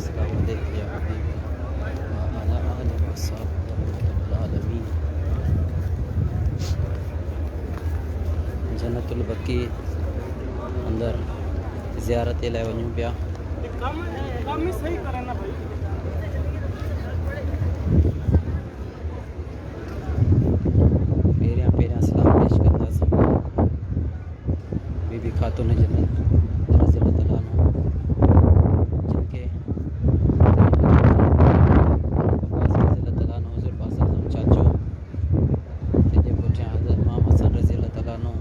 अस्सलाम वालेकुम या हबीबी व अला आलिहि व अस्हाबिहि रहमतुल आलमीन। जन्नतुल बकी अंदर ज़ियारत लाइ वञूं पिया। पहिरियां सलाम पेश कंदासीं बीबी खातून जन्नत रज़ियल्लाहु तआला अन्हा, जिनके हुज़ूर पाक सल्लल्लाहु चाचो, जंहिंजे पुठियां हज़रत इमाम हसन रज़ियल्लाहु तआला अन्हु,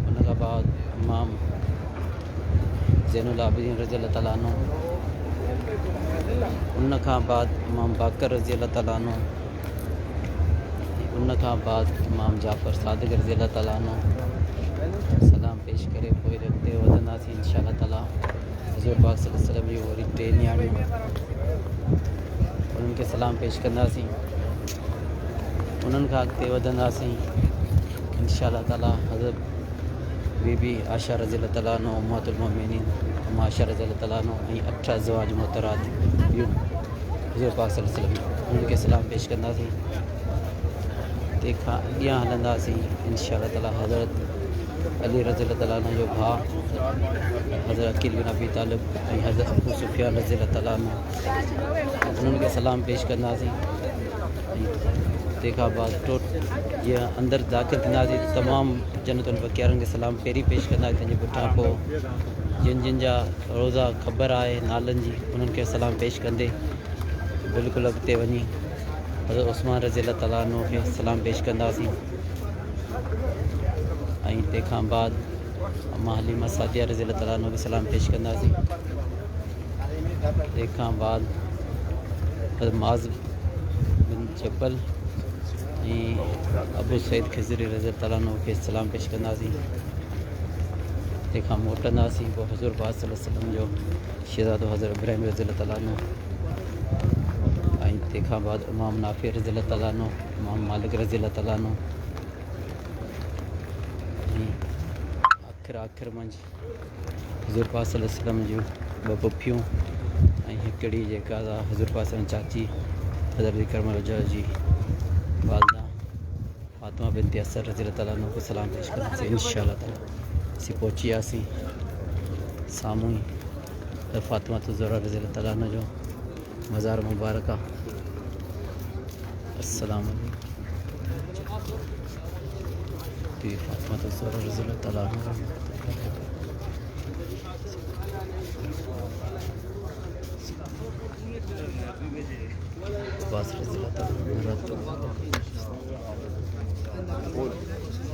उन खां बाद इमाम ज़ैनुल आबिदीन रज़ियल्लाहु तआला अन्हु, उन खां बाद इमाम बाकर रज़ियल्लाहु तआला अन्हु, उन खां बाद इमाम जाफ़र सादिक़ रज़ियल्लाहु तआला अन्हु। सलाम पेश करे पोइ अॻिते वधंदासीं इंशाअल्लाह ताला। हुज़ूर पाक सल्लल्लाहु अलैहि वसल्लम जूं वरी 3 नियाणियूं, उन्हनि खे सलाम पेश कंदासीं। उन्हनि खां अॻिते वधंदासीं इंशाअल्लाह ताला। हज़रत बीबी आयशा रज़ियल्लाहु तआला अन्हा, उम्महातुल मोमिनीन उम्म आयशा रज़ियल्लाहु तआला अन्हा ऐं 8 अज़वाज मुहतरात ॿियूं हुज़ूर पाक सल्लल्लाहु अलैहि वसल्लम, उन्हनि खे सलाम पेश कंदासीं। तंहिंखां अॻियां हलंदासीं इंशाअल्लाह ताला। हज़रत अली रज़ियल्लाहु तआला अन्हु जो भाउ हज़रत अकील बिन अबी तालिब ऐं हज़रत अबू सुफ़ियान रज़ियल्लाहु तआला अन्हु, उन्हनि खे सलाम पेश कंदासीं। तंहिंखां बाद जीअं अंदरि दाख़िल थींदासीं तमामु जन्नतुल बकी वारनि खे सलाम पहिरीं पेश कंदासीं। तंहिंजे पुठियां पोइ जिन जा रोज़ा ख़बर आहे नालनि जी, उन्हनि खे सलाम पेश कंदे बिल्कुलु अॻिते वञी हज़रत उस्मान रज़ियल्लाहु तआला अन्हु खे सलाम पेश कंदासीं। ऐं तंहिंखां बाद अम्मा हलीमा सादिया रज़ियल्लाहु तआला अन्हा खे सलाम पेश कंदासीं। तंहिंखां बाद हज़रत मुआज़ बिन जबल ऐं अबू सईद ख़िज़री रज़ियल्लाहु तआला अन्हु खे सलाम पेश कंदासीं। तंहिंखां मोटंदासीं पोइ हुज़ूर पाक सल्लल्लाहु अलैहि वसल्लम जो शहज़ादो हज़रत इब्राहिम रज़ियल्लाहु तआला अन्हु, ऐं तंहिंखां बाद इमाम नाफ़ी रज़ियल्लाहु तआला अन्हु, इमाम मालिक रज़ियल्लाहु तआला अन्हु, आख़िर मंझि हुज़ूर पाक सल्लल्लाहु अलैहि वसल्लम जूं 2 पुफियूं ऐं हिकिड़ी जेका हुज़ूर पाक सल्लल्लाहु चाची हज़रत करमल जी वालदा फातिमा बिनत असद रज़ियल्लाहु तआला अन्हा खे सलाम पेश कंदासीं इंशाअल्लाह ताला। असीं पहुची वियासीं साम्हूं ई फातिमा ज़हरा रज़ियल्लाहु तआला अन्हा जो मज़ार मुबारक आहे। अस्सलाम वालेकुम। फातिमा ज़हरा रज़ियल्लाहु तआला अन्हा अब्बास रज़ियल्लाहु तआला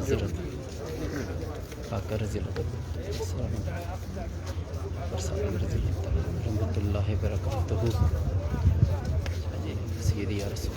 हज़रत बाकर रज़ियल्लाहु रहमतुल्लाहि बरकातहू सय्यदी या रसूल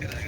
Gracias.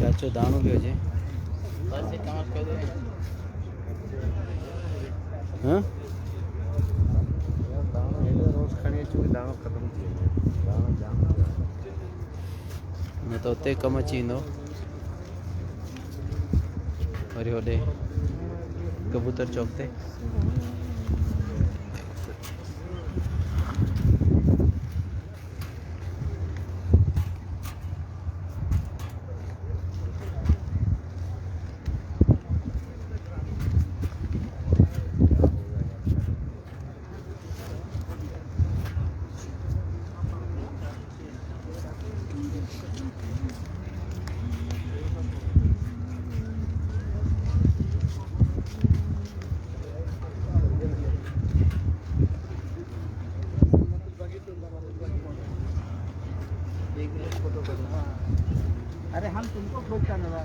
चाचो दाणो पियो हुजे हाँ रोज़ खणी अचूं दाणो ख़तम थी वञे दाणो जाम न त उते कमु अची वेंदो वरी होॾे कबूतर चौक ते अरे हम तुमको पहचान रहा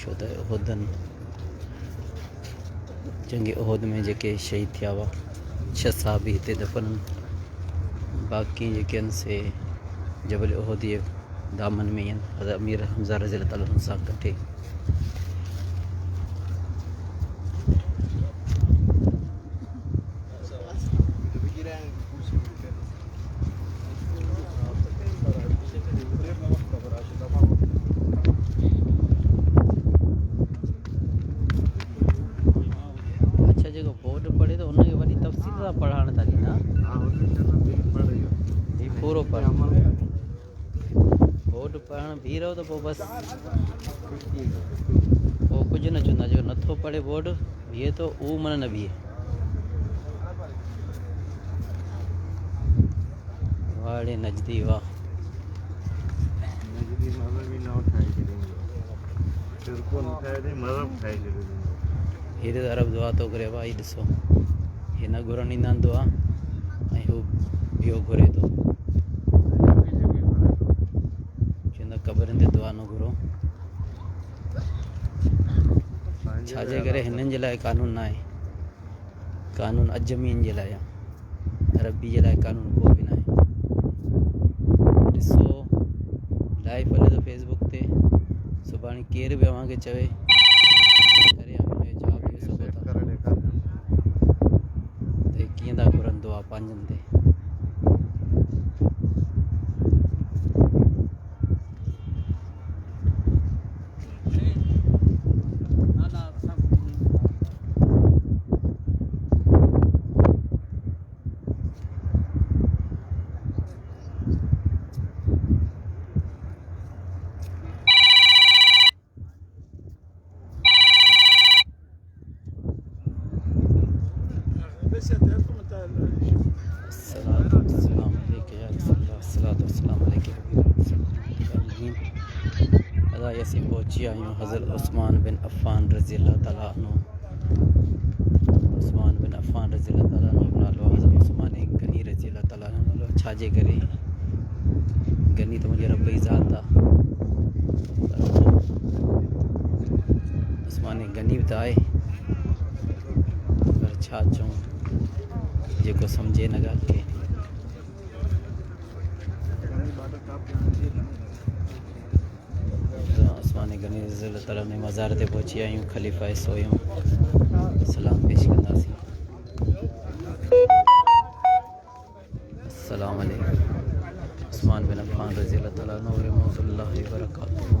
शोदा उहदन जंग उहद में जेके शहीद थिया हुआ 6 साहबी हिते दफ़न बाक़ी जेके आहिनि से जबल उहद जे दामन में आहिनि हज़रत अमीर हमज़ा रज़ी अल्लाह ताला सां गॾु अच्छा जेको बोर्ड पढ़े तो उनखे वरी तफ़सील सां पढ़ाइण था ॾींदा ही पूरो पढ़ बोर्ड पढ़णु बीह रहो त पोइ बसि पोइ कुझु न चवंदा जेको नथो पढ़े बोर्ड बीहे थो उहो मन न बीहे वाड़े नजदी वाह हीर अरब दुआ थो करे भाई ॾिसो हिन घुरण ईंदा आहिनि दुआ ऐं हू ॿियो घुरे थो चवंदा क़बरनि ते दुआ न घुरो छाजे करे हिननि जे लाइ कानून न आहे कानून अजमीन जे लाइ आहे अरबी जे लाइ कानून को बि न आहे ॾिसो लाइव हले थो फेसबुक ते सुभाणे केर बि अव्हांखे चवे करे हुनजो जवाबु ॾेई सघो था त कीअं था घुरनि दुआ पंहिंजनि ते अदा असीं पहुची आहियूं हज़रत उस्मान बिन अफ़ान रज़ी अल्लाह ताला अन्हु। उस्मान बिन अफ़ान रज़ी अल्लाह ताला अन्हु नालो हज़रत उस्मान गनी रज़ी अल्लाह ताला अन्हु नालो छाजे करे गनी तो मुंहिंजे रब जी ज़ात आहे, उस्मान गनी बि त आहे, पर छा चऊं जेको सम्झे न ॻाल्हि खे। उस्मान गनी रज़ी अल्लाह ताला ने मज़ार ते पहुची आहियूं। ख़लीफ़ा सोयम सलाम पेश कंदासीं। अस्सलाम वालेकुम। उस्मान बिन अफ़ान रज़ी अल्लाह ताला अन्हु व रहमतुल्लाहि व बरकातुहू।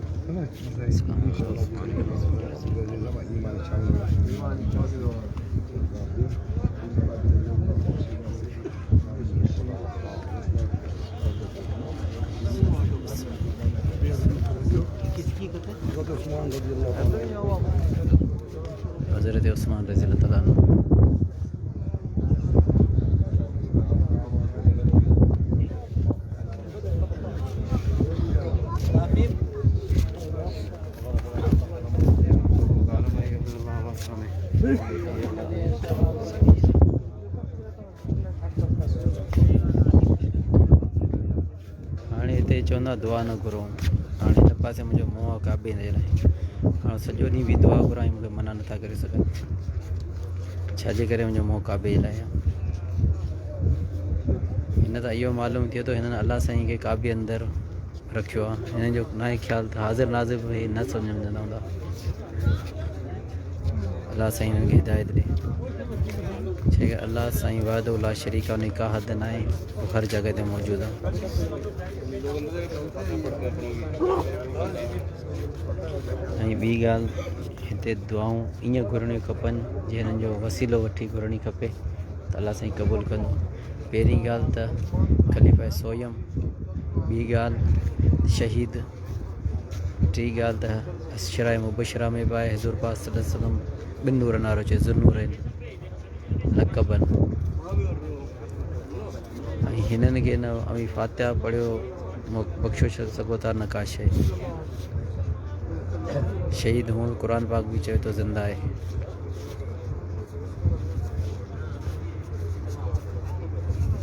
हज़रत उस्मान रज़ी अल्लाह ताला अन्हु। हाणे हिते चवंदा दुआ न घुरो, हाणे हिन पासे मुंहिंजो मुंहुं आहे काबे जे लाइ, हाणे सॼो ॾींहुं बि दुआ घुराई मूंखे मना नथा करे सघनि, छाजे करे मुंहिंजो मुंहुं काबे जे लाइ आहे। हिन त इहो मालूम थिए थो हिननि अलाह साईं खे काबे अंदरि रखियो आहे, हिननि जो न आहे ख़्यालु त हाज़िर नाज़िर बि न सम्झंदा हूंदा। अलाह साईं हिननि खे हिदायत ॾे, छा अलाह साईं वाहिदो ला शरीक आहे, का हद न आहे, उहो हर जॻह ते मौजूदु आहे। ऐं ॿी ॻाल्हि हिते दुआऊं ईअं घुरणियूं खपनि जीअं हिननि जो वसीलो वठी घुरणी खपे त अलाह साईं क़बूलु कंदो। पहिरीं ॻाल्हि त ख़लीफ़ा सोयम, ॿी ॻाल्हि शहीद, टी ॻाल्हि त अशराए मुबशरा में बि आहे हज़ूर पाक सल्लल्लाहु अलैहि वसल्लम ॿिन नूर नारो चए ज़ुन्नूर आहिनि लक़बनि। ऐं हिननि खे न अमी फातिहा पढ़ियो बख़्शो सघो था न का शइ। शहीद हुअण क़ुर पाक बि चए थो ज़िंदा आहे।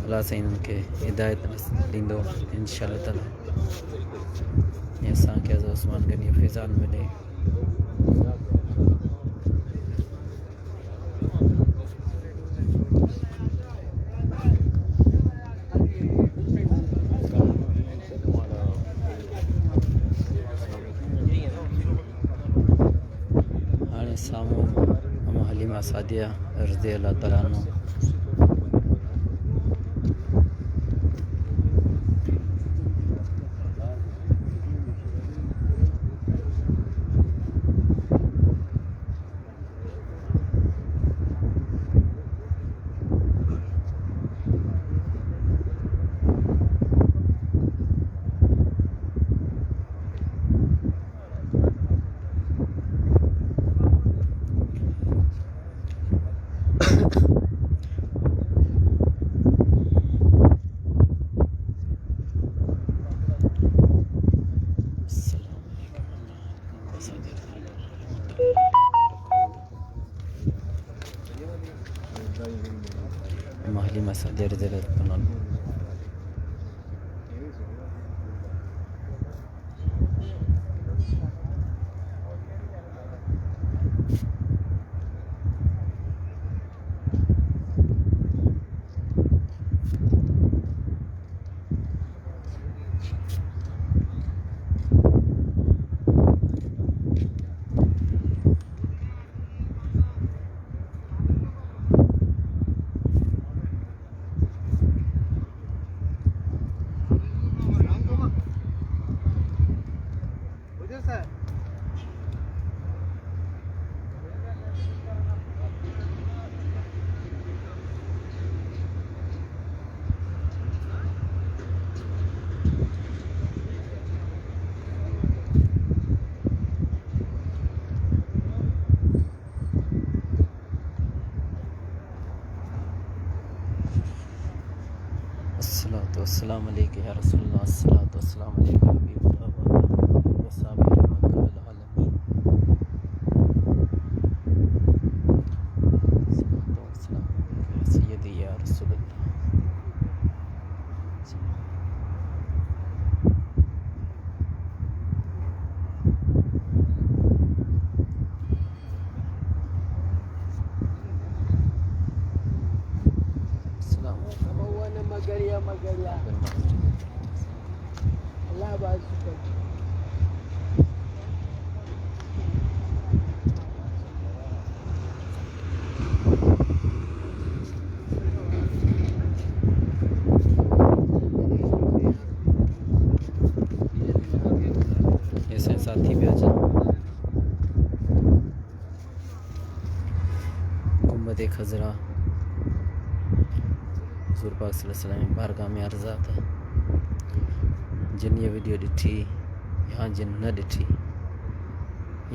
अलाह साईं हिननि खे हिदायत ॾींदो इंशा अल्लाह ताला, ऐं असांखे हज़रत उस्मान गनी फैज़ान मिले। हाणे साम्हूं अम्मा हलीमा सादिया रज़ी अल्लाह ताला अन्हु। हलीमा सादिया रज़ी अल्लाह ताला अन्हु। अस्सलातु वस्सलामु अलैका या रसूलल्लाह, अस्सलातु वस्सलामु अलैका हबीबल्लाह व अला आलिहि व सहाबिहि रहमतुल लिल आलमीन। अस्सलातु वस्सलामु अलैका या सय्यदी या रसूलल्लाह। अस्सलामु Kamuana magalia magalia. Allah basukan. ऐसे साथी भी अचन गुम्बद खजरा हुज़ूर पाक सल्लल्लाहु अलैहि वसल्लम बारगाह में अर्ज़ा था जिन ये वीडियो ॾिठी या जिन न ॾिठी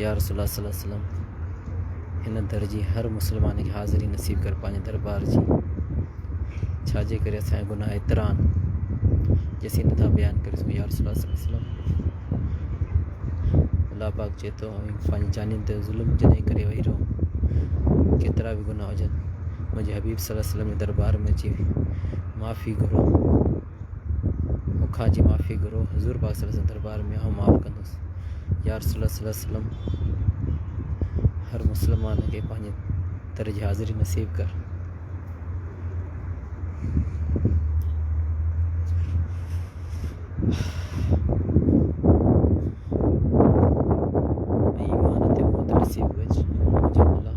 या रसूलुल्लाह सल्लल्लाहु अलैहि वसल्लम हिन दर जी हर मुस्लमान खे हाज़िरी नसीब कर पंहिंजे दरबार जी। छाजे करे असांजा गुनाह एतिरा आहिनि जेसीं नथा बयानु करे सघूं। या रसूलुल्लाह सल्लल्लाहु अलैहि वसल्लम अल्लाह पाक चए थो पंहिंजी जानियुनि ते ज़ुल्म जॾहिं करे वेही रहो, केतिरा बि गुनाह हुजनि मुंहिंजे हबीब सल्लल्लाहु अलैहि वसल्लम जे दरबार में अची माफ़ी घुरो, मूंखां जी माफ़ी घुरो, हुज़ूर पाक सल्लल्लाहु अलैहि वसल्लम दरबार में आउं माफ़ कंदुसि। या रसूलुल्लाह सल्लल्लाहु अलैहि वसल्लम हर मुस्लमान खे पंहिंजे दर जी हाज़िरी नसीब कर। ईमान ते मौत नसीब कजि मुंहिंजा मौला।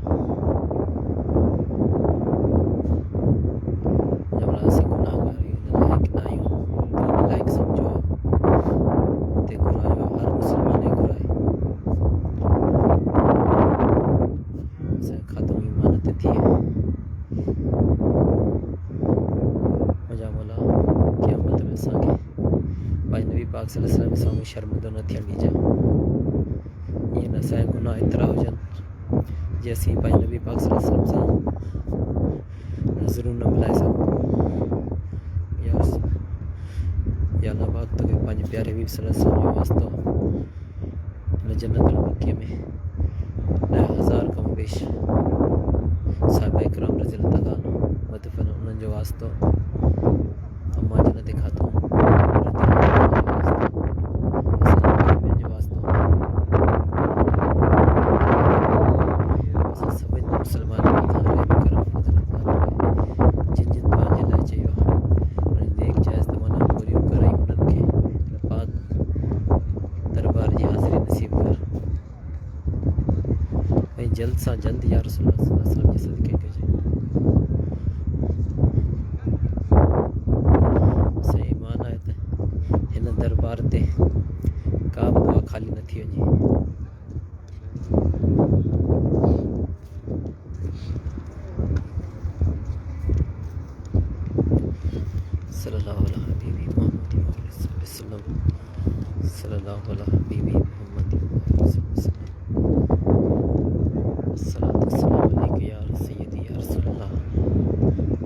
मुंहिंजा मौला असीं गुनाहगार आहियूं, हिन लाइक़ न आहियूं, तूं हिन लाइक़ सम्झो आहे ते घुरायो आहे, हर मुस्लमान खे घुराए असांजो खातो ईमान ते थिए। मुंहिंजा मौला क़यामत में असांखे पंहिंजे नबी पाक सल्लल्लाहु अलैहि वसल्लम साम्हूं शर्मिंदो न थियणु ॾिजां। ईअं न असांजा गुनाह एतिरा हुजनि जे असीं पंहिंजे नबी पाक सल्लल्लाहु अलैहि वसल्लम सां नज़रूं न मिलाए सघूं। या अल्लाह पाक तोखे पंहिंजे प्यारे हबीब सल्लल्लाहु अलैहि वसल्लम जो वास्तो हिन जन्नतुल बक़ीअ में 10,000 कम पेश साहिबा इकराम रज़ियल्लाहु ताला अन्हुम मदफ़न उन्हनि जो वास्तो, अम्मा जन्नत खातून जो वास्तो, असां सभिनी मुस्लमाननि खे साहिबा इकराम रज़ियल्लाहु ताला जिन जिन पंहिंजे लाइ चयो आहे उन्हनि नेक जाइज़ तमन्ना पूरियूं कराई, उन्हनि खे पाक दरबार जी हाज़िरी नसीब कर ऐं जल्द सां जल्द या रसूलुल्लाह सल्लल्लाहु अलैहि वसल्लम जे सदके कजे। असां ईमान आहे त हिन दरबार ते का बि दुआ ख़ाली न थी वञे। सल्लल्लाहु अला हबीबी मुहम्मद वसल्लम, सल्लल्लाहु अला हबीबी मुहम्मद वसल्लम। अस्सलातु वस्सलामु अलैका या सय्यदी या रसूलल्लाह,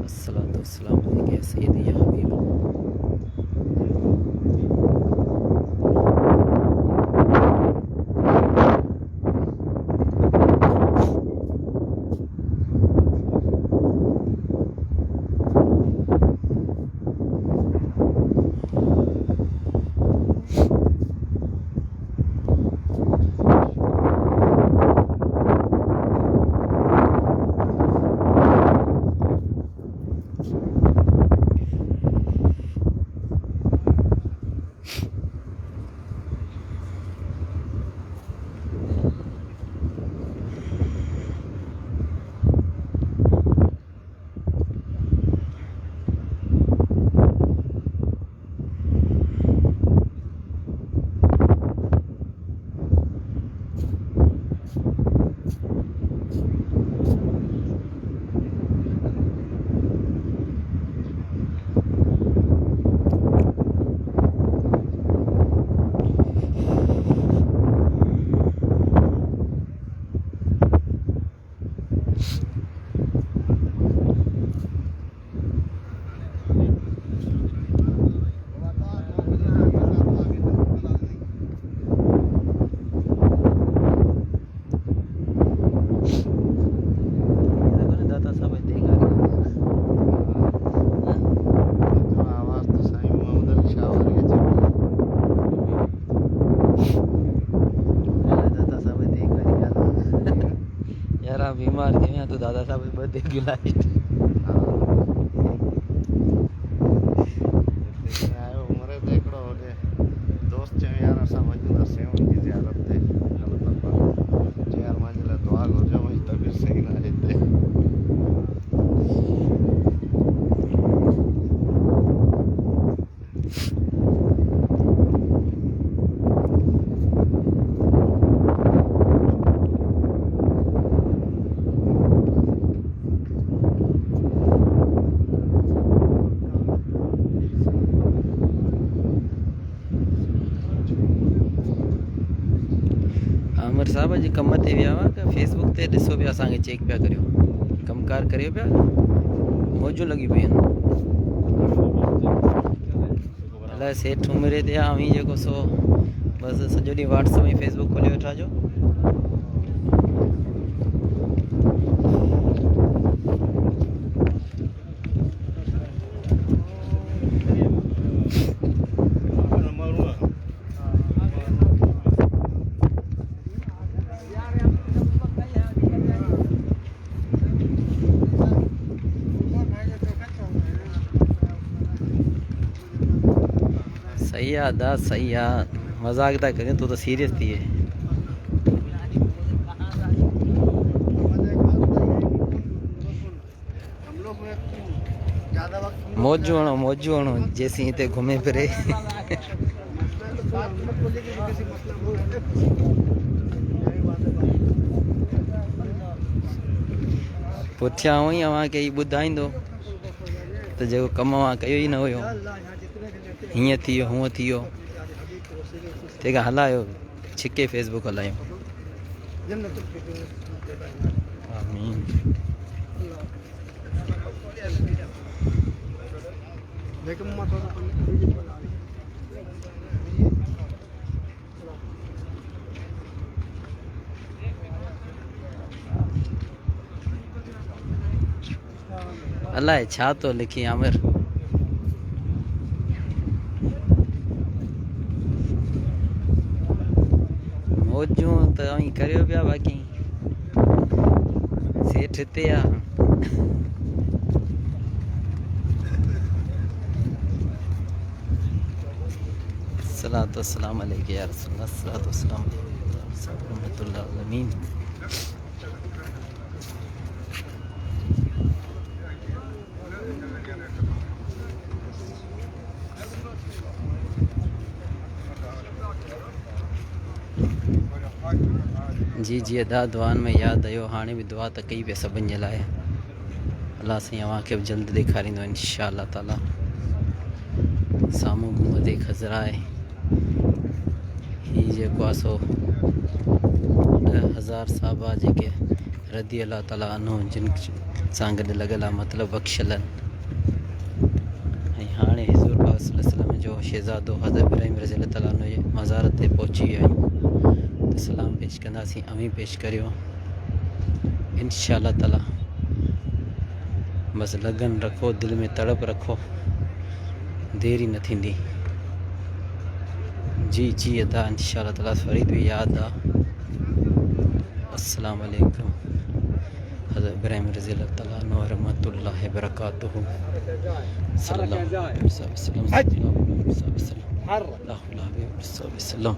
अस्सलातु वस्सलामु अलैका या सय्यदी या हबीबल्लाह। तो दादा साहब बर्थडे की लास्ट आयो मरे देखड़ो होगे दोस्त चे यार असा मौजूद है उनकी जियारत थे अल्लाह ताला यार मंजिल दुआ हो जो वही तबीर सही ना रहते आमिर साहब जी कम ते विया हुआ कि फेसबुक ते ॾिसो पिया असांखे चेक पिया करियो कमकार करियो पिया मौजूं लॻी पई आहिनि अलाए सेठ उमिरि ते आहे ऐं जेको सो बसि सॼो ॾींहुं व्हाट्सअप ऐं फेसबुक खोले वेठा जो सही है दा सही है मजाक था करें तो सीरियस थी है मौजू हणो जैसी हिते घुमे फिरे पुठियां हुई अव्हांखे ई ॿुधाईंदो त जेको कमु अव्हां कयो ई न हुयो हीअं थी वियो हूअं थी वियो तंहिंखां हलायो छिके फेसबुक हलायूं आमीन अलाए छा तो लिखी आमिर मौजूं त अई करियो पिया बाक़ी सेठ हिते आहे सलातो सलाम अलैहि या रसूलल्लाह सलातो सलाम रहमतुल्लाह अलमीन जी जी अदा दुआन में यादि आयो हाणे भी दुआ त कई पे सभिनि जे लाइ अल्लाह साईं अव्हांखे बि जल्द ॾेखारींदो इंशा अल्लाह ताला साम्हूं घुमंदे खज़रा आहे हीअ जेको आहे सो 10,000 साहबा जेके रदी अल्लाह ताला अनो जिन सां गॾु लॻल आहे मतिलबु बख़्शियल आहिनि ऐं हाणे हज़ूर पाक सल्लल्लाहु अलैहि वसल्लम जो शहज़ादो हज़रत इब्राहिम रज़ी अल्लाह ताला जे मज़ार ते पहुची विया आहियूं त सलाम पेश कंदासीं अमी पेश करियो इंशा अल्लाह ताला बस लगन रखो दिल में तड़प रखो देरी न थींदी जी जी अदा इंशा अल्लाह ताला फरीद भी याद आ अस्सलाम वालेकुम हज़रत इब्राहिम रज़ी अल्लाह ताला अन्हु व रहमतुल्लाहि व बरकातुहू सल्लल्लाहु अलैहि वसल्लम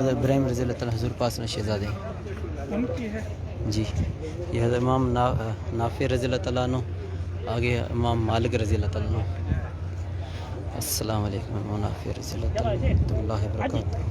हज़रत इब्राहिम रज़ी अल्लाह ताला हुज़ूर पास में शहज़ादे जी ये हज़रत इमाम नाफे रज़ी अल्लाह ताला अन्हु आगे इमाम मालिक रज़ी अल्लाह ताला अन्हु अस्सलाम वालेकुम इमाम नाफे रज़ी अल्लाह ताला रहमतुल्लाहि व बरकातुहू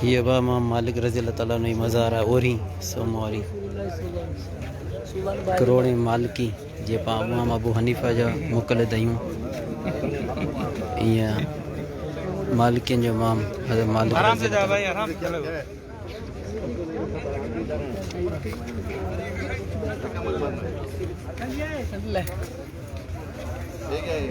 हीअ बि इमाम मालिक रज़ी अल्लाह ताला जी मज़ार आहे ओरी सोमवारी करोड़े मालिकी जे पाण इमाम अबू हनीफ़ा जा मुक़लिद आहियूं ईअं मालिकिन जो इमाम हज़रत मालिक आराम से जा भाई, आराम से चलो। ठीक है ये।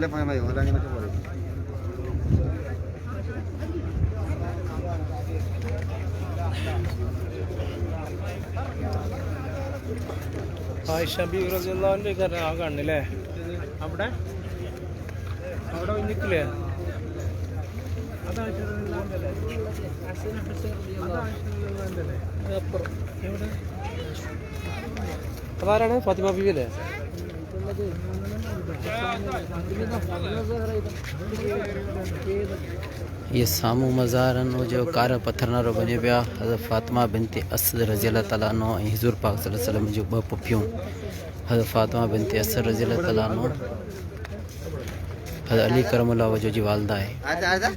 ले पाए भाई वाला नहीं बचे पड़े ആയിഷ ബി റളിയല്ലാഹു അൻഹ ആ കണ്ണില്ലേ അവിടെ അവിടെ നിൽക്കില്ലേ? അതാണ് അതാരാണ്? ഫാത്തിമ ബീവി അല്ലേ? ये सामू मज़ारन जो कार पत्थर नारो बने पिया हज़रत फ़ातिमा बिनते असद रज़ी अल्लाह ताला अन्हु ऐं हुज़ूर पाक सल्लल्लाहु अलैहि वसल्लम जो ॿ पुफियूं हज़रत फ़ातिमा बिनते असद रज़ी अल्लाह ताला अन्हु हज़रत अली करमुल्लाह वजह जी वालदा है। आजा आजा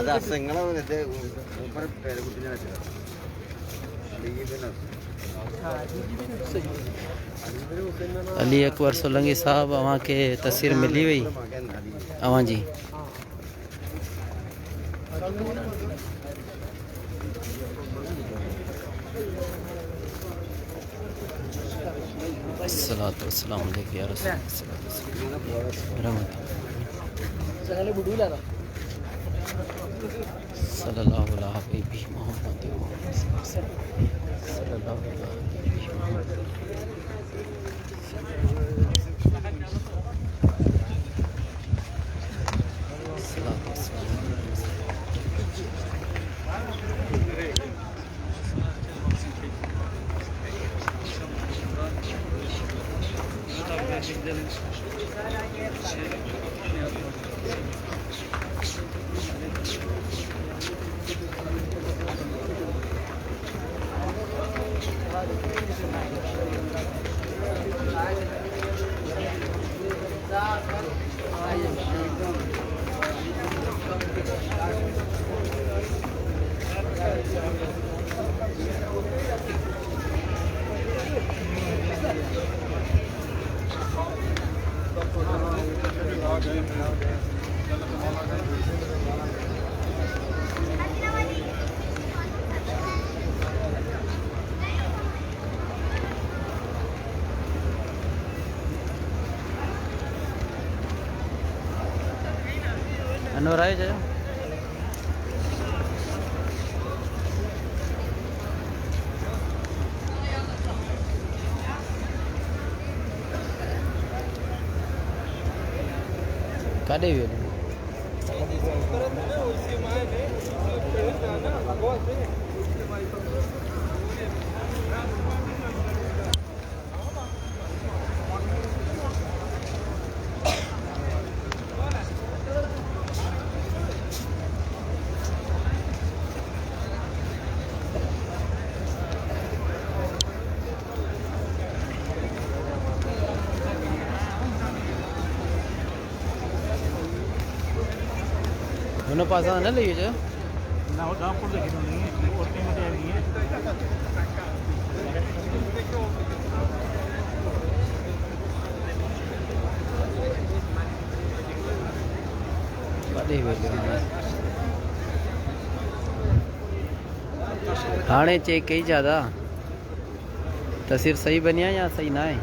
आजा सिंगला में दे ऊपर पैर कुछ नहीं चला ये बिना अली अकबर सोलंगी साहब अवां के तस्वीर मिली हुई अवां जी अस्सलातु वस्सलामु अलैका या रसूलल्लाह सल्लल्लाहु अलैहि मोहम्मद सल्लल्लाहु अलैहि मोहम्मद अनवर आए जाओ काॾे वियो हुन पासा न लही वञो ना वो दामपुर से खिलौनी है वो कीमत आ रही है काॾे वियो हाणे चेक कई ज़्यादा तस्वीर सही बनी है या सही ना है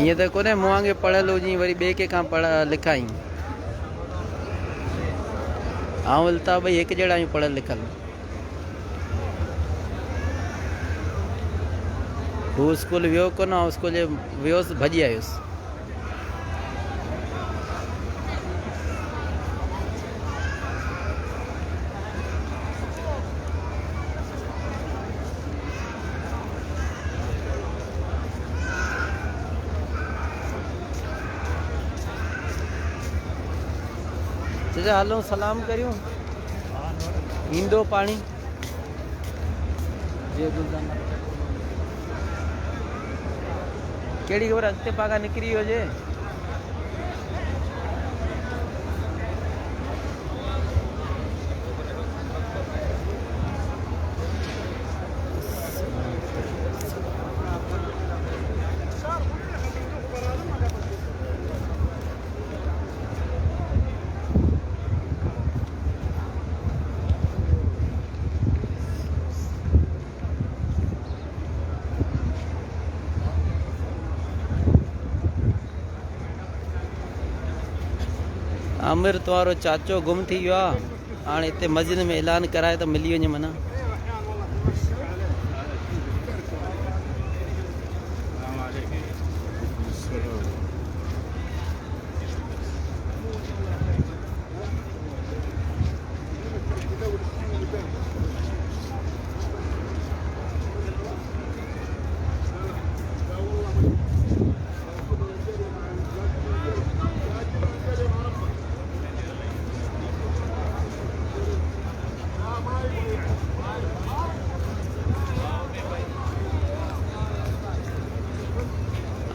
ईअं त कोन्हे मूं वांगुरु पढ़ियल हुजी वरी ॿिए कंहिंखां पढ़ लिखाई आऊं अल्ताफ़ ॿई हिकु जहिड़ा आहियूं पढ़ियल लिखियल हू स्कूल वियो कोन ऐं स्कूल जे वियोसि भॼी आयुसि चाचा हलूं सलाम करियूं ईंदो पाणी जे गुलदान कहिड़ी ख़बर अॻिते पागा निकिरी वियो हुजे। अमृत वारो चाचो गुम थी वियो आहे। हाणे हिते मस्जिद में ऐलान कराए त मिली वञे माना।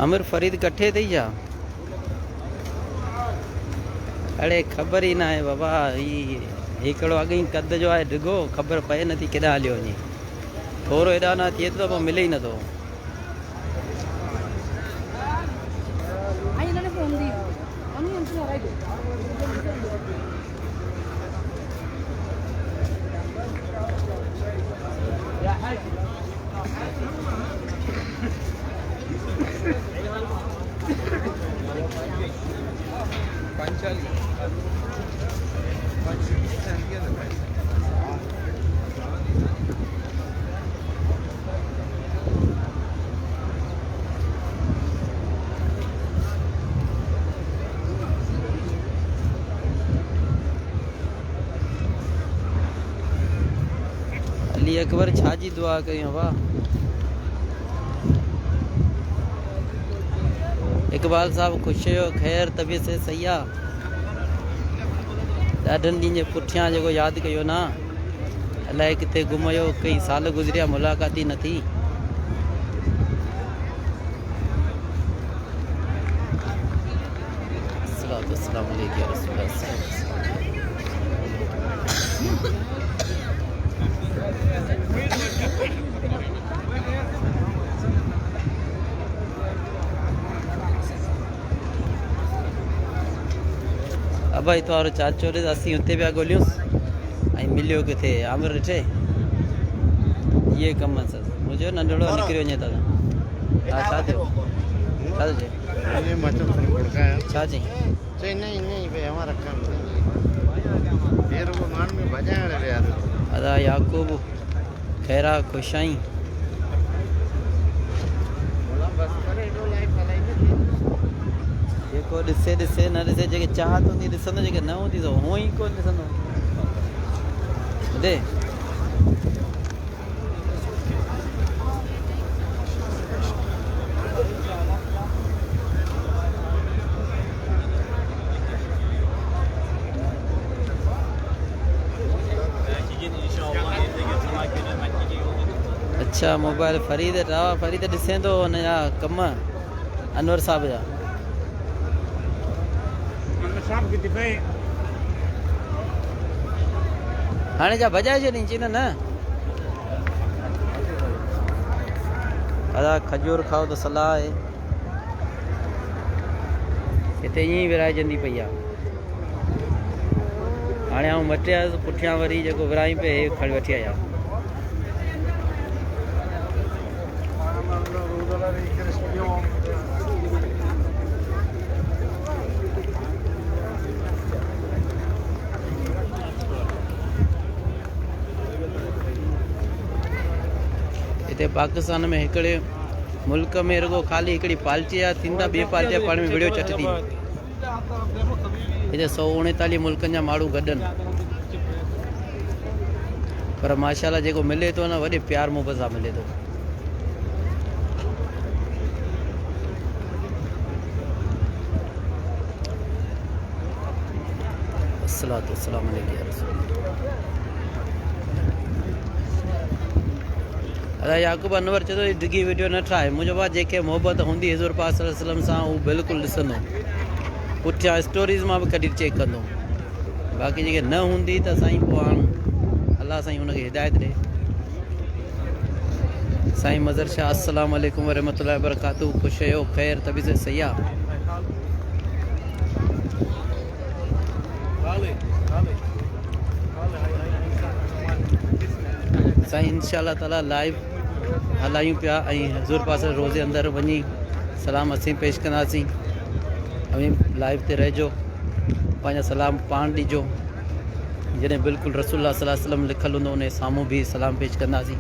अमर फरीद कट्ठे थी जा। अड़े ख़बर ही ना आहे बाबा। हिकिड़ो अॻई कद जो आहे डिघो, ख़बर पए नथी केॾा हलियो वञे। थोरो हेॾा न थिए थो त पोइ मिले ई नथो। अली अकबर छा जी दुआ कयूं वाह। इकबाल साहब ख़ुशि हुयो, ख़ैर तबियत से सही आहे। ॾाढनि ॾींहंनि जे पुठियां जेको यादि कयो न, अलाए किथे गुम हुयो, कई साल गुज़रिया मुलाक़ात ई न थी। अस्सलाम वालेकुम या रसूल अल्लाह। अब इतवार चाचो ॾे असीं हुते पिया ॻोल्हियूंसि ऐं मिलियो किथे आमिर ॾिठे। इहे कम मुंहिंजो नंढड़ो निकिरी वञे दादा। हा छा थियो? छा थो चए? छा चई? चई नहीं नहीं भाई हमारा काम नहीं। फिर वो मान में बजाए रहे यार। अदा याकूब खैरा खुश आई। जेको ॾिसे ॾिसे न ॾिसे, जेके चाहत हूंदी ॾिसंदो, जेके न हूंदी त हूअं ई कोन ॾिसंदो। ॿुधे अच्छा मोबाइल फरीद रावा फरीद ॾिसे थो हुनजा कम अनवर साहब जा। हाणे जा बजाए छॾी चई न अदा खजूर खाओ त सलाह आहे। हिते ईअं ई विराइजंदी पई आहे। हाणे आउं मटियासि पुठियां वरी जेको विराई पिए हे खणी वठी आया। हिते पाकिस्तान में हिकिड़े मुल्क में रुगो ख़ाली हिकिड़ी पार्टी आहे, थींदा ॿिए पार्टी पाण में विड़ियो चटंदी। हिते 139 मुल्कनि जा माण्हू गॾनि, पर माशाल्लाह जेको मिले थो न वॾे प्यार मुहबत सां मिले थो। अस्सलातु वस्सलामु अलैकुम या रसूल। अदा याकूब अनवर चए थो डिगी वीडियो न ठाहे मुंहिंजो भाउ जेके मोहबत हूंदी हज़ूर पाक सल्लल्लाहु अलैहि वसल्लम सां उहो बिल्कुलु ॾिसंदो पुठियां स्टोरीज़ मां बि कढी चेक कंदो बाक़ी जेके न हूंदी त साईं पोइ हाणे अलाह साईं हुनखे हिदायत ॾे साईं मज़र शाह अस्सलाम वालेकुम वरहमतुल्लाहि वबरकातुहू ख़ुशि आहियो ख़ैर तबी से सही आहे साईं इंशाअल्लाह ताला लाइव हलायूं पिया ऐं हज़ूर पाक रोज़े अंदरि वञी सलाम असीं पेश कंदासीं ऐं लाइव ते रहिजो पंहिंजा सलाम पाण ॾिजो जॾहिं बिल्कुलु रसूलुल्लाह सल्लल्लाहु अलैहि वसल्लम लिखियलु हूंदो उन साम्हूं बि सलाम पेश कंदासीं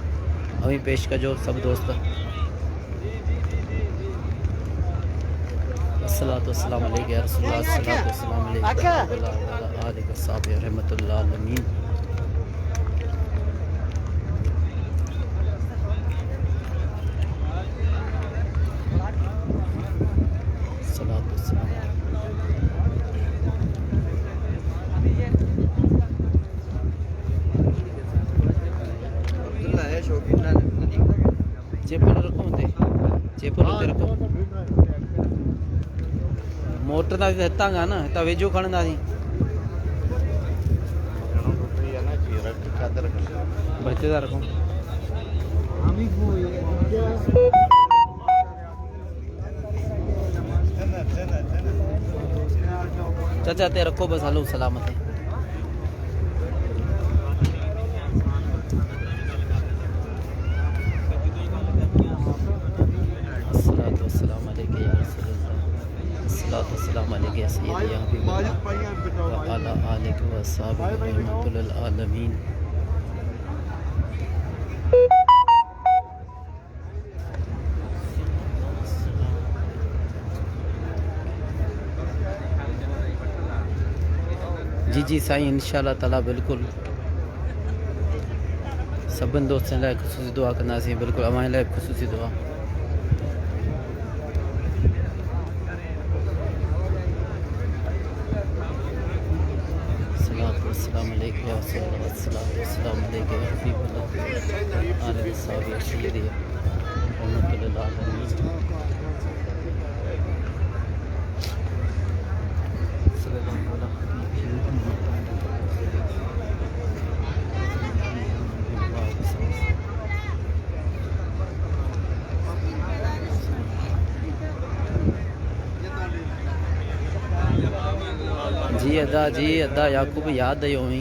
ऐं पेश कजो सभु दोस्त अस्सलातु वस्सलाम अलैका या रसूलल्लाह अस्सलातु वस्सलाम अलैका व अला आलिका सहाबी रहमतुल्लाह अलमीन चेपल रखो हुते चेपल हुते रखो मोटर तव्हांखे हितां खां न हितां वेझो खणंदासीं बचे था रखो चाचा ते रखो बस हलो सलामत अस्सलाम अलैकुम या सय्यदी या हबीबल्लाह व अला आलिका व अस्हाबिही रहमतुल आलमीन जी जी साईं इंशाअल्लाह ताला बिल्कुलु सभिनि दोस्तनि लाइ ख़ुशूसी दुआ कंदासीं बिल्कुलु अव्हां लाइ ख़ुशूसी दुआ अस्सलाम वालेकुम या अस्सलाम वालेकुम या हबीबल्लाह आले सहाबी सय्यदी रहमतुल्लाह अलमीन जी अदा याकूब याद आयो हुई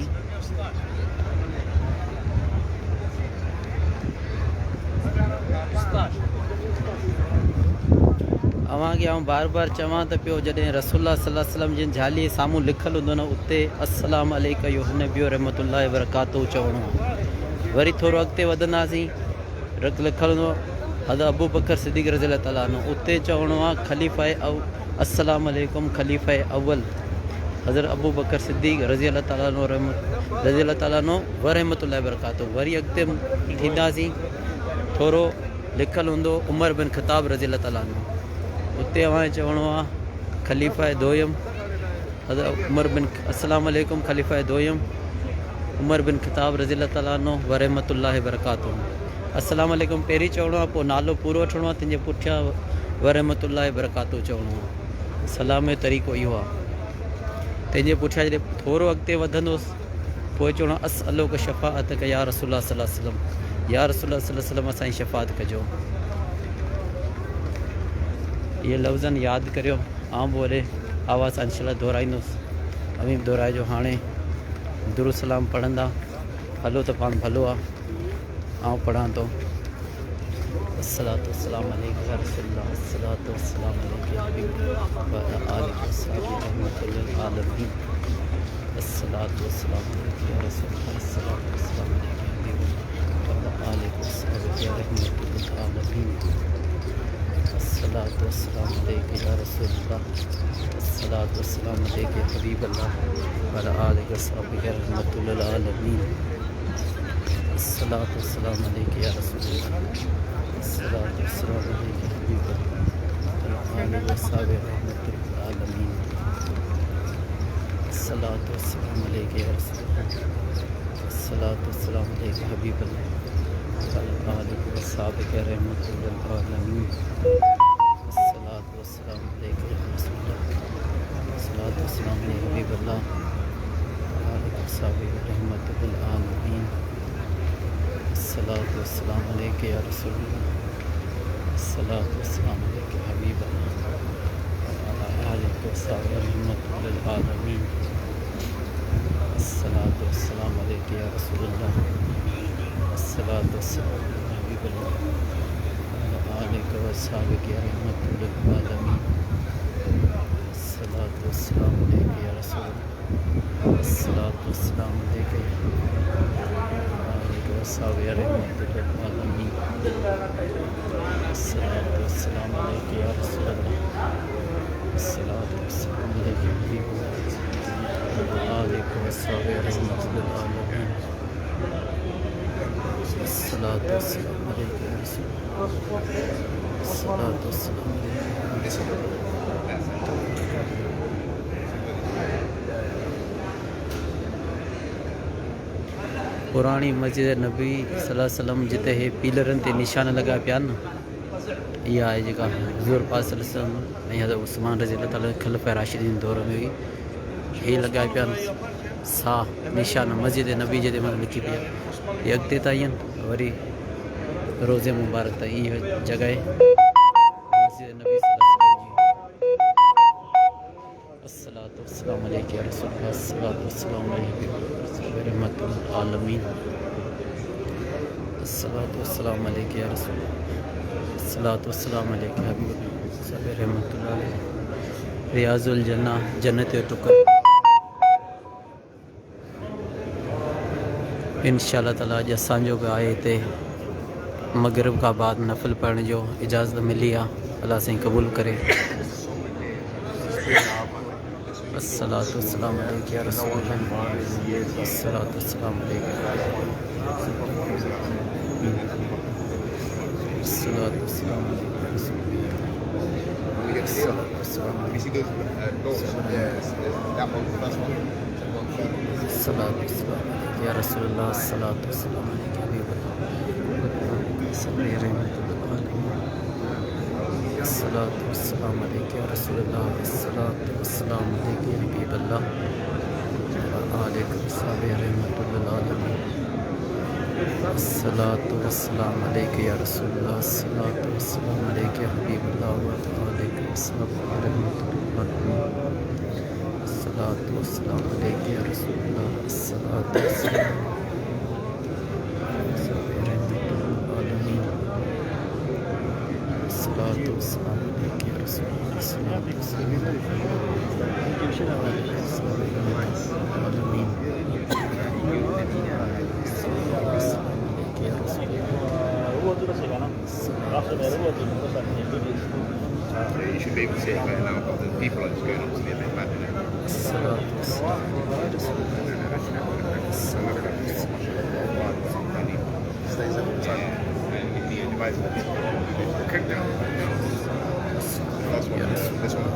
अव्हांखे आउं बार बार चवां त पियो जॾहिं रसूलुल्लाह सल्लल्लाहु अलैहि वसल्लम जिन झाली साम्हूं लिखियलु हूंदो न उते अस्सलाम अलैका युहनबी रहमतुल्लाहि वबरकातुहू चवणो आहे वरी थोरो अॻिते वधंदासीं लिखियलु हूंदो हज़रत अबू बकर सिद्दीक़ रज़ियल्लाहु ताला अन्हु उते चवणो आहे खलीफ़ा अस्सलाम अलैकुम खलीफ़ा अव्वल हज़रत अबू बकर सिद्दीक़ रज़ियल्लाहु ताला अन्हु व रहमतुल्लाहि वबरकातुहू वरी अॻिते थींदासीं थोरो लिखियलु हूंदो उमर बिन ख़िताब रज़ियल्लाहु ताला अन्हु उते अव्हां चवणो आहे खलीफ़ा दोयम हज़रत उमर बिन अस्सलाम अलैकुम खलीफ़ा दोयम उमर बिन ख़िताब रज़ियल्लाहु ताला अन्हु व रहमतुल्लाहि वबरकातुहू अस्सलाम अलैकुम पहिरीं चवणो आहे पोइ नालो पूरो वठिणो आहे तंहिंजे पुठियां व रहमतुल्लाहि वबरकातुहू चवणो आहे सलाम जो तरीक़ो इहो आहे तंहिंजे पुठियां जॾहिं थोरो अॻिते वधंदुसि पोइ चवणो असअलुक शफ़ाअत या रसूलुल्लाह सल्लल्लाहु अलैहि वसल्लम या रसूलुल्लाह सल्लल्लाहु अलैहि वसल्लम असांजी शफ़ाअत कजो ये लफ़्ज़नि यादि करियो आउं बि वरी आवाज़ इंशाअल्लाह दोहराईंदुसि अवी बि दोहराइजो हाणे दुरूद सलाम पढ़ंदा हलो त पाण भलो आहे आउं पढ़ां थो अस्सलातु वस्सलाम अलैका या रसूलल्लाह अस्सलातु वस्सलाम अलैका या हबीबल्लाह व अला आलिहि वसहबिहि रहमतुल्लिल आलमीन अस्सलातु वस्सलाम अलैका या रसूलल्लाह अस्सलातु वस्सलाम अलैका या हबीबल्लाह व अला आलिहि वसहबिहि रहमतुल्लिल आलमीन अस्सलातु वस्सलाम अलैका या रसूलल्लाह अस्सलातु वस्सलाम अलैका या हबीबल्लाह व अला आलिहि वसहबिहि रहमतुल्लिल आलमीन अस्सलातु वस्सलाम अलैका या रसूलल्लाह अस्सलातु वस्सलाम अलैका या हबीबल्लाह व अला आलिहि वसहबिहि रहमतुल्लिल आलमीन अस्सलातु वस्सलाम अलैका या रसूलल्लाह अस्सलातु वस्सलाम अलैका या हबीबल्लाह व साबिक़ रहमतुल लिल आलमीन। अस्सलातु वस्सलामु अलैका या रसूलल्लाह, अस्सलातु वस्सलामु अलैका या हबीबल्लाह, साबिक़ रहमतुल लिल आलमीन। अस्सलातु वस्सलामु अलैका या रसूलल्लाह, अस्सलातु वस्सलामु अलैका या हबीबल्लाह, साबिक़ रहमतुल लिल आलमीन। अस्सलातु वस्सलामु अलैका या रसूलल्लाह, अस्सलातु वस्सलामु अलैका या हबीबल्लाह, आलिका व साबिक़ रहमतुल लिल आलमीन। अस्सलातु वस्सलामु अलैका या रसूलल्लाह, अस्सलातु वस्सलामु अलैका या आलिका व साबिक़ रहमतुल लिल आलमीन। अस्सलातु वस्सलामु अलैका या रसूलल्लाह, अस्सलातु वस्सलामु अलैका या हबीबल्लाह, आलिका व साबिक़ रहमतुल लिल आलमीन। अस्सलातु वस्सलामु अलैका या रसूलल्लाह, अस्सलातु वस्सलामु अलैका या पुरानी मस्जिद नबी सल्लल्लाहु अलैहि वसल्लम जिते हे पीलरन ते निशान लगा पिया न, इहा आहे जेका हुज़ूर पाक सल्लल्लाहु अलैहि वसल्लम ऐं हज़रत उस्मान रज़ी अल्लाह ताला खिलफ़ा राशिदीन दौर में हुई, हे लॻा पिया न सा निशान मस्जिद नबी जे मथां लिखी पिया। ये अॻिते ताईं आहिनि, वरी रोज़े मुबारक ताईं इहा जॻह मस्जिद नबी सल्लल्लाहु अलैहि वसल्लम जी। अस्सलातु वस्सलामु अलैका या रसूलल्लाह, अस्सलातु वस्सलामु अलैका रहमतुल लिल आलमीन। अस्सलातु वस्सलामु अलैका या रसूलल्लाह, अस्सलातु वस्सलामु अलैका या हबीबल्लाह, रहमतुल लिल आलमीन। रियाज़ुल जन्नह, जन्नत जो टुकर। इंशाअल्लाह ताला अॼु असांजो बि आहे हिते मग़रिब खां बाद नफ़िल पढ़ण जो इजाज़त मिली आहे, अल्लाह साईं क़बूल करे। अस्सलातु वस्सलामु अलैका या रसूलल्लाह, अस्सलातु वस्सलामु अलैका, अस्सलातु वस्सलामु अलैका या रसूलल्लाह, अस्सलातु वस्सलामु अलैका, अस्सलातु वस्सलामु अलैका या रसूलल्लाह, अस्सलातु वस्सलामु अलैका या हबीबल्लाह, साबिक़ रहमतुल लिल आलमीन। अस्सलातु वस्सलामु अलैका या रसूलल्लाह, अस्सलातु वस्सलामु अलैका या हबीबल्लाह, आलिका व साबिक़ रहमतुल लिल आलमीन। अस्सलातु वस्सलामु अलैका या रसूलल्लाह, अस्सलातु वस्सलामु अलैका या हबीबल्लाह, आलिका व साबिक़ रहमतुल लिल आलमीन। अस्सलातु वस्सलामु अलैका या रसूलल्लाह, अस्सलातु वस्सलामु अस्सलातु वस्सलामु अलैका या रसूलल्लाह, अस्सलातु वस्सलामु आलमीन। You should be able to see it better now, but the people are just going on to me a bit bad, isn't it? अस्सलातु वस्सलामु अलैका या रसूलल्लाह, अस्सलातु Stays up all the time. And the device, the cook down. Last one, this one.